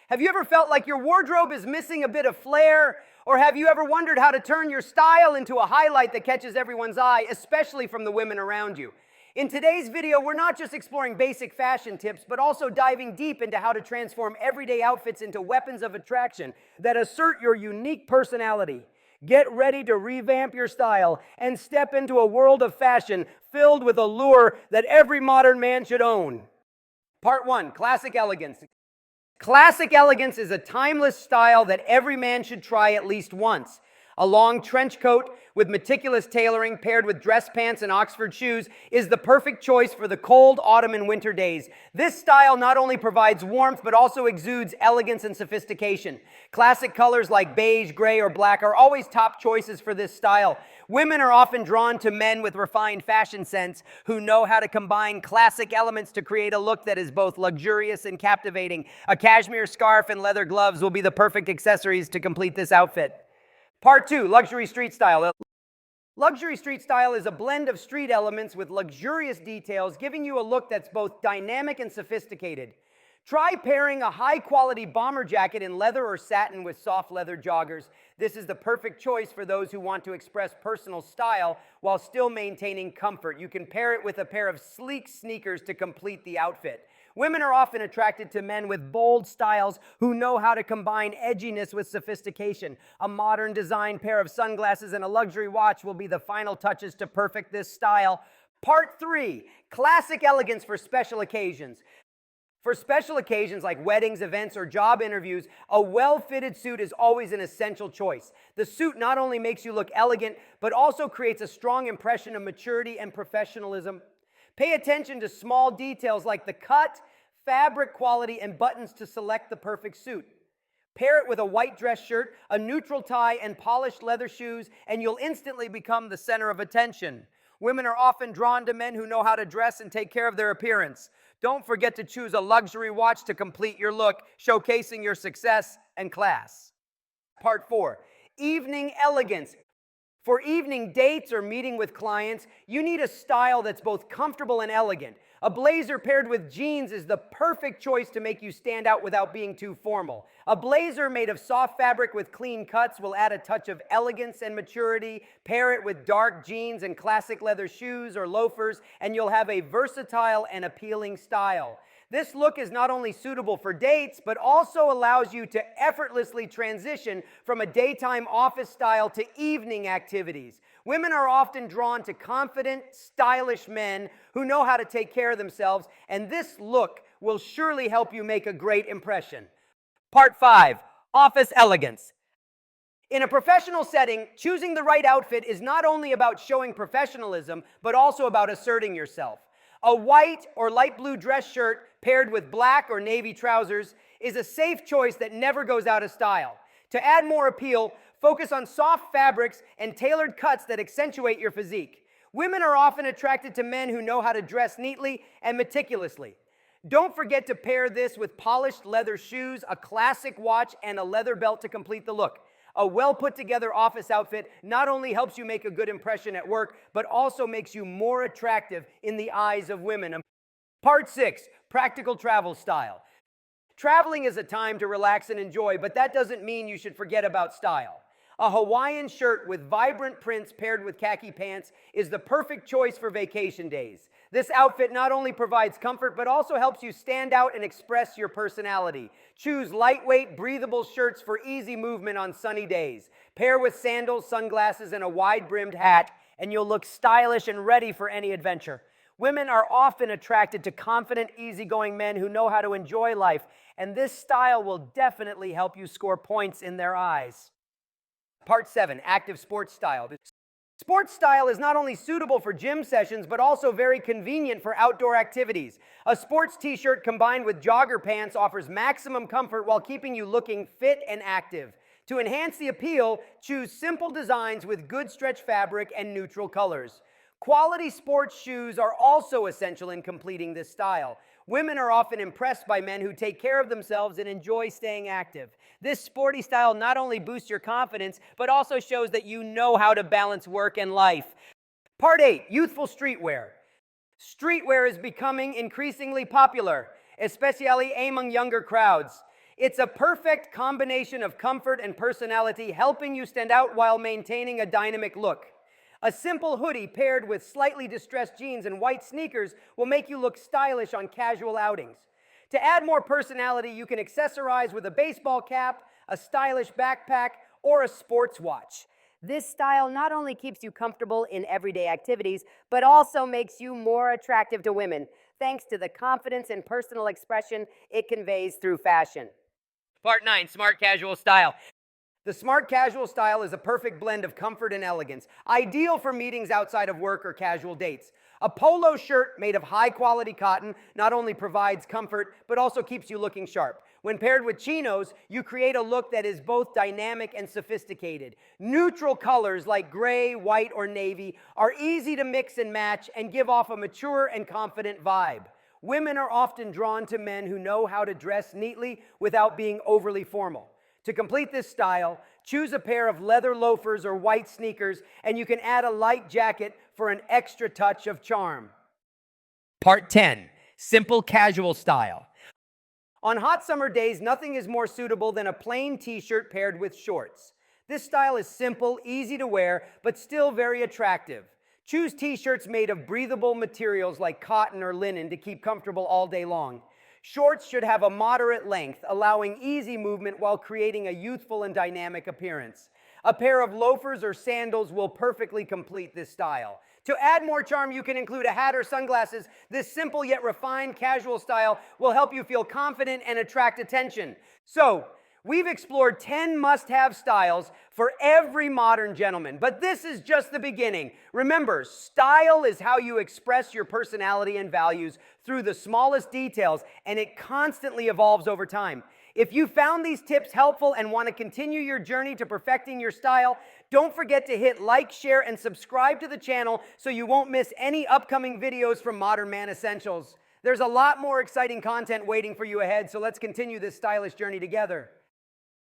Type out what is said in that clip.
Have you ever felt like your wardrobe is missing a bit of flair? Or have you ever wondered how to turn your style into a highlight that catches everyone's eye, especially from the women around you? In today's video, we're not just exploring basic fashion tips, but also diving deep into how to transform everyday outfits into weapons of attraction that assert your unique personality. Get ready to revamp your style and step into a world of fashion filled with allure that every modern man should own. Part 1, Classic Elegance. Classic elegance is a timeless style that every man should try at least once. A long trench coat with meticulous tailoring paired with dress pants and Oxford shoes is the perfect choice for the cold autumn and winter days. This style not only provides warmth but also exudes elegance and sophistication. Classic colors like beige, gray, or black are always top choices for this style. Women are often drawn to men with refined fashion sense who know how to combine classic elements to create a look that is both luxurious and captivating. A cashmere scarf and leather gloves will be the perfect accessories to complete this outfit. Part 2, Luxury Street Style. Luxury street style is a blend of street elements with luxurious details, giving you a look that's both dynamic and sophisticated. Try pairing a high-quality bomber jacket in leather or satin with soft leather joggers. This is the perfect choice for those who want to express personal style while still maintaining comfort. You can pair it with a pair of sleek sneakers to complete the outfit. Women are often attracted to men with bold styles who know how to combine edginess with sophistication. A modern design pair of sunglasses and a luxury watch will be the final touches to perfect this style. Part 3, Classic Elegance for special occasions. For special occasions like weddings, events, or job interviews, a well-fitted suit is always an essential choice. The suit not only makes you look elegant, but also creates a strong impression of maturity and professionalism. Pay attention to small details like the cut, fabric quality, and buttons to select the perfect suit. Pair it with a white dress shirt, a neutral tie, and polished leather shoes, and you'll instantly become the center of attention. Women are often drawn to men who know how to dress and take care of their appearance. Don't forget to choose a luxury watch to complete your look, showcasing your success and class. Part 4, Evening Elegance. For evening dates or meeting with clients, you need a style that's both comfortable and elegant. A blazer paired with jeans is the perfect choice to make you stand out without being too formal. A blazer made of soft fabric with clean cuts will add a touch of elegance and maturity. Pair it with dark jeans and classic leather shoes or loafers, and you'll have a versatile and appealing style. This look is not only suitable for dates, but also allows you to effortlessly transition from a daytime office style to evening activities. Women are often drawn to confident, stylish men who know how to take care of themselves, and this look will surely help you make a great impression. Part 5, Office Elegance. In a professional setting, choosing the right outfit is not only about showing professionalism, but also about asserting yourself. A white or light blue dress shirt paired with black or navy trousers is a safe choice that never goes out of style. To add more appeal, focus on soft fabrics and tailored cuts that accentuate your physique. Women are often attracted to men who know how to dress neatly and meticulously. Don't forget to pair this with polished leather shoes, a classic watch, and a leather belt to complete the look. A well-put-together office outfit not only helps you make a good impression at work, but also makes you more attractive in the eyes of women. Part 6, Practical Travel Style. Traveling is a time to relax and enjoy, but that doesn't mean you should forget about style. A Hawaiian shirt with vibrant prints paired with khaki pants is the perfect choice for vacation days. This outfit not only provides comfort, but also helps you stand out and express your personality. Choose lightweight, breathable shirts for easy movement on sunny days. Pair with sandals, sunglasses, and a wide-brimmed hat, and you'll look stylish and ready for any adventure. Women are often attracted to confident, easygoing men who know how to enjoy life, and this style will definitely help you score points in their eyes. Part 7, Active Sports Style. Sports style is not only suitable for gym sessions, but also very convenient for outdoor activities. A sports t-shirt combined with jogger pants offers maximum comfort while keeping you looking fit and active. To enhance the appeal, choose simple designs with good stretch fabric and neutral colors. Quality sports shoes are also essential in completing this style. Women are often impressed by men who take care of themselves and enjoy staying active. This sporty style not only boosts your confidence, but also shows that you know how to balance work and life. Part 8, Youthful Streetwear. Streetwear is becoming increasingly popular, especially among younger crowds. It's a perfect combination of comfort and personality, helping you stand out while maintaining a dynamic look. A simple hoodie paired with slightly distressed jeans and white sneakers will make you look stylish on casual outings. To add more personality, you can accessorize with a baseball cap, a stylish backpack, or a sports watch. This style not only keeps you comfortable in everyday activities, but also makes you more attractive to women, thanks to the confidence and personal expression it conveys through fashion. Part 9, Smart Casual Style. The smart casual style is a perfect blend of comfort and elegance, ideal for meetings outside of work or casual dates. A polo shirt made of high-quality cotton not only provides comfort, but also keeps you looking sharp. When paired with chinos, you create a look that is both dynamic and sophisticated. Neutral colors like gray, white, or navy are easy to mix and match and give off a mature and confident vibe. Women are often drawn to men who know how to dress neatly without being overly formal. To complete this style, choose a pair of leather loafers or white sneakers, and you can add a light jacket for an extra touch of charm. Part 10, Simple Casual Style. On hot summer days, nothing is more suitable than a plain t-shirt paired with shorts. This style is simple, easy to wear, but still very attractive. Choose t-shirts made of breathable materials like cotton or linen to keep comfortable all day long. Shorts should have a moderate length, allowing easy movement while creating a youthful and dynamic appearance. A pair of loafers or sandals will perfectly complete this style. To add more charm, you can include a hat or sunglasses. This simple yet refined casual style will help you feel confident and attract attention. So, we've explored 10 must-have styles for every modern gentleman, but this is just the beginning. Remember, style is how you express your personality and values through the smallest details, and it constantly evolves over time. If you found these tips helpful and want to continue your journey to perfecting your style, don't forget to hit like, share, and subscribe to the channel so you won't miss any upcoming videos from Modern Man Essentials. There's a lot more exciting content waiting for you ahead, so let's continue this stylish journey together.